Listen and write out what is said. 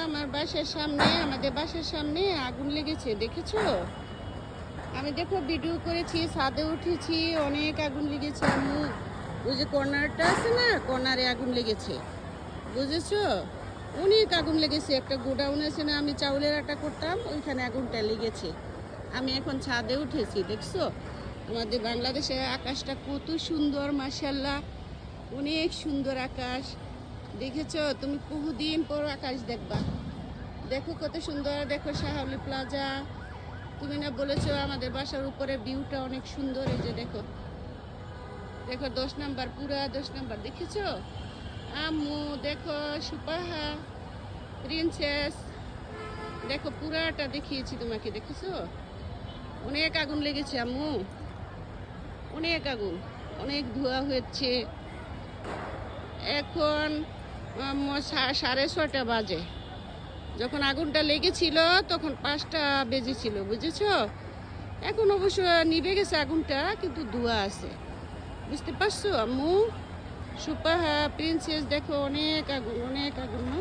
আমার বাসার সামনে, আমাদের বাসার সামনে আগুন লেগেছে, দেখেছো? আমি দেখো ভিডিও করেছি, ছাদে উঠেছি, অনেক আগুন লেগেছে আম্মু। ওই যে কর্নারটা আছে না, কর্নারে আগুন লেগেছে, বুঝেছো? অনেক আগুন লেগেছে। একটা গোডাউন আছে না, আমি চাউলের আটা করতাম, ওইখানে আগুনটা লেগেছে। আমি এখন ছাদে উঠেছি, দেখছো? আমাদের বাংলাদেশের আকাশটা কত সুন্দর, মাশাআল্লাহ, অনেক সুন্দর আকাশ। দেখেছো? তুমি বহুদিন পর আকাশ দেখবা। দেখো কত সুন্দর, দেখো শাহলি প্লাজা। তুমি না বলেছো আমাদের বাসার উপরে ভিউটা অনেক সুন্দর? এই যে দেখো, দেখো 10 নাম্বার, পুরা 10 নাম্বার, দেখেছো আম্মু? দেখো সুপাহা, প্রিন্সেস, দেখো পুরাটা দেখিয়েছি তোমাকে, দেখেছো? অনেক আগুন লেগেছে আম্মু, অনেক আগুন, অনেক ধোঁয়া হচ্ছে। এখন 6:30 বাজে। যখন আগুনটা লেগেছিল তখন 5টা বেজেছিল, বুঝেছো? এখন অবশ্য নিভে গেছে আগুনটা, কিন্তু ধোঁয়া আছে, বুঝতে পারছো আম্মু? সুপাহা, প্রিন্সেস, দেখো অনেক আগুন, অনেক আগুন না?